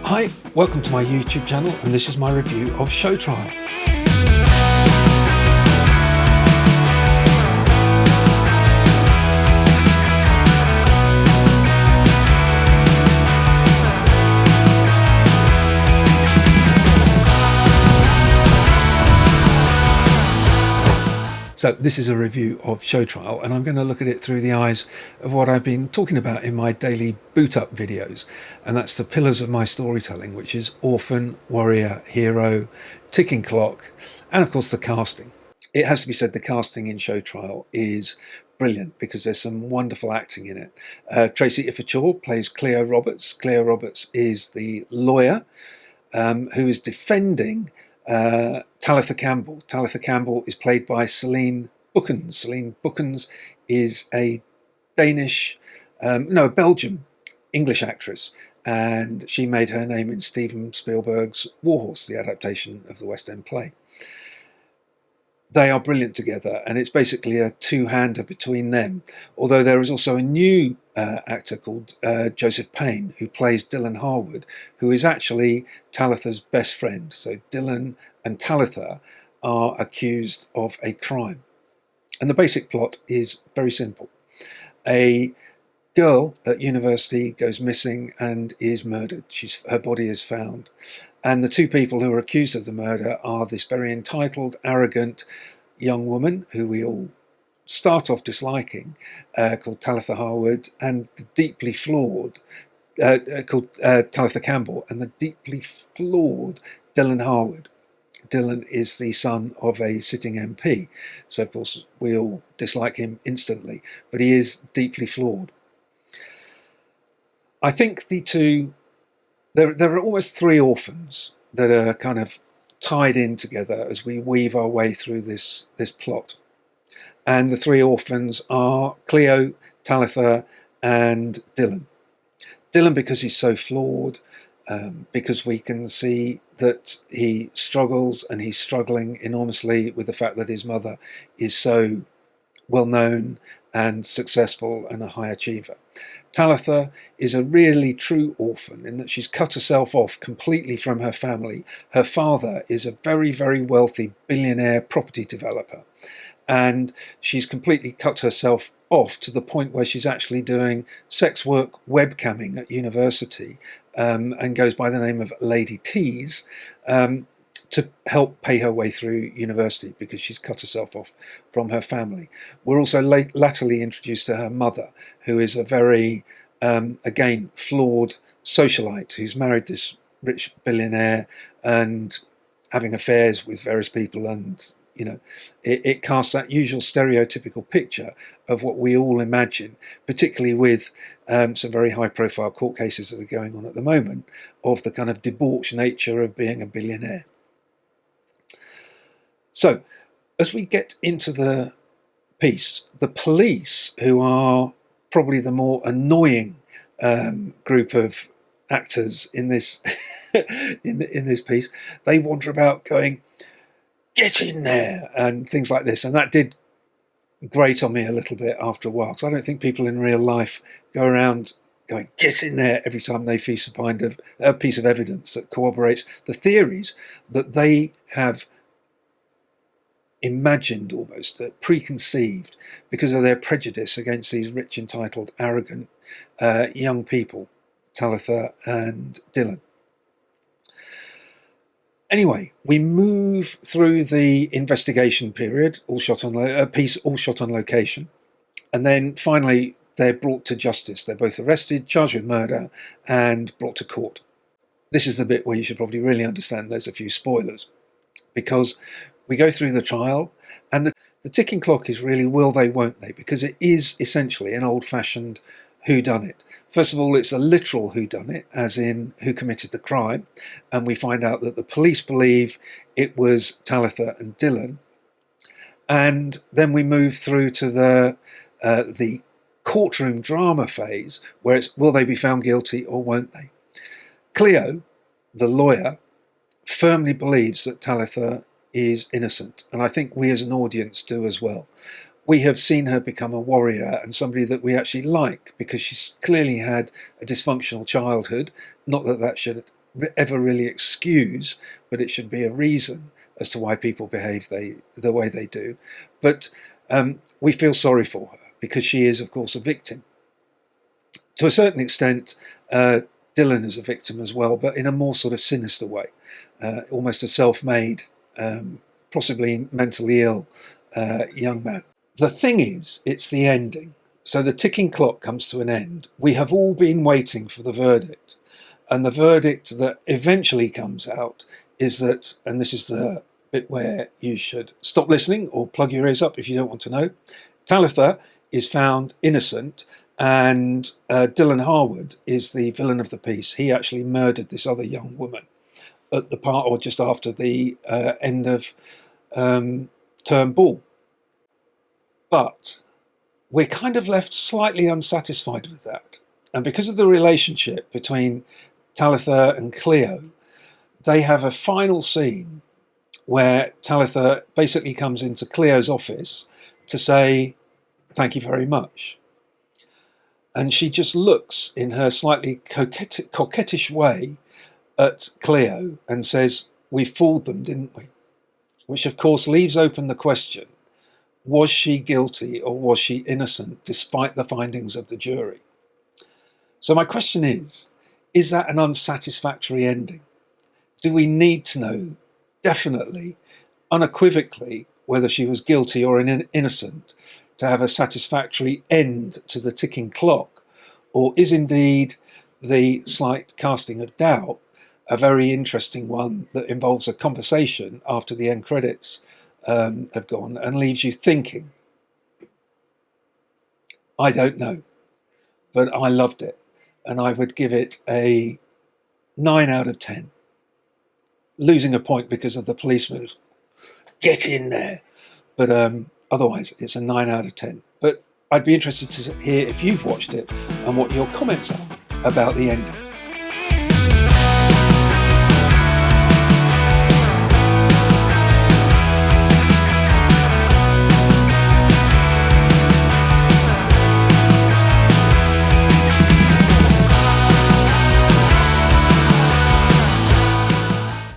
Hi, welcome to my YouTube channel, and this is my review of Show Trial. So this is a review of Show Trial, and I'm going to look at it through the eyes of what I've been talking about in my daily boot up videos, and that's the pillars of my storytelling, which is orphan, warrior, hero, ticking clock, and of course the casting. It has to be said the casting in Show Trial is brilliant because there's some wonderful acting in it. Tracy Iffachaw plays Cleo Roberts. Cleo Roberts is the lawyer who is defending Talitha Campbell. Talitha Campbell is played by Celine Bookens. Celine Bookens is a Belgian English actress, and she made her name in Steven Spielberg's Warhorse, the adaptation of the West End play. They are brilliant together, and it's basically a two-hander between them, although there is also a new actor called Joseph Payne, who plays Dylan Harwood, who is actually Talitha's best friend. So Dylan and Talitha are accused of a crime. And the basic plot is very simple. A girl at university goes missing and is murdered. Her body is found. And the two people who are accused of the murder are this very entitled, arrogant young woman who we all start off disliking, called Talitha Harwood, and the deeply flawed, called Talitha Campbell, and the deeply flawed Dylan Harwood. Dylan is the son of a sitting MP, so of course we all dislike him instantly, but he is deeply flawed. I think the two, there are almost three orphans that are kind of tied in together as we weave our way through this plot. And the three orphans are Cleo, Talitha, and Dylan. Dylan because he's so flawed, because we can see that he struggles, and he's struggling enormously with the fact that his mother is so well known and successful and a high achiever. Talitha is a really true orphan in that she's cut herself off completely from her family. Her father is a very, very wealthy billionaire property developer, and she's completely cut herself off to the point where she's actually doing sex work webcamming at university, and goes by the name of Lady Tease, to help pay her way through university because she's cut herself off from her family. We're also latterly introduced to her mother, who is a very, again, flawed socialite who's married this rich billionaire and having affairs with various people, and you know, it casts that usual stereotypical picture of what we all imagine, particularly with some very high-profile court cases that are going on at the moment, of the kind of debauched nature of being a billionaire. So, as we get into the piece, the police, who are probably the more annoying group of actors in this in this piece, they wander about going, "Get in there," and things like this, and that did grate on me a little bit after a while, because I don't think people in real life go around going, "Get in there," every time they face a piece of evidence that corroborates the theories that they have imagined, almost preconceived, because of their prejudice against these rich, entitled, arrogant young people, Talitha and Dylan. Anyway, we move through the investigation period, all shot on location, and then finally they're brought to justice. They're both arrested, charged with murder, and brought to court. This is the bit where you should probably really understand there's a few spoilers, because we go through the trial, and the ticking clock is really will they, won't they, because it is essentially an old-fashioned whodunit. First of all, it's a literal whodunit, as in who committed the crime, and we find out that the police believe it was Talitha and Dylan. And then we move through to the courtroom drama phase, where it's will they be found guilty or won't they. Cleo, the lawyer, firmly believes that Talitha is innocent, and I think we as an audience do as well. We have seen her become a warrior and somebody that we actually like, because she's clearly had a dysfunctional childhood. Not that that should ever really excuse, but it should be a reason as to why people behave the way they do. But we feel sorry for her because she is, of course, a victim. To a certain extent, Dylan is a victim as well, but in a more sort of sinister way, almost a self-made, possibly mentally ill young man. The thing is, it's the ending. So the ticking clock comes to an end. We have all been waiting for the verdict. And the verdict that eventually comes out is that, and this is the bit where you should stop listening or plug your ears up if you don't want to know, Talitha is found innocent, and Dylan Harwood is the villain of the piece. He actually murdered this other young woman at the part, or just after the end of term ball. But we're kind of left slightly unsatisfied with that. And because of the relationship between Talitha and Cleo, they have a final scene where Talitha basically comes into Cleo's office to say, "Thank you very much." And she just looks in her slightly coquettish way at Cleo and says, "We fooled them, didn't we?" Which of course leaves open the question, was she guilty or was she innocent despite the findings of the jury? So my question is that an unsatisfactory ending? Do we need to know definitely, unequivocally, whether she was guilty or innocent to have a satisfactory end to the ticking clock? Or is indeed the slight casting of doubt a very interesting one that involves a conversation after the end credits have gone and leaves you thinking? I don't know, but I loved it, and I would give it a 9 out of 10. Losing a point because of the policeman's "get in there," but otherwise it's a 9 out of 10. But I'd be interested to hear if you've watched it and what your comments are about the ending.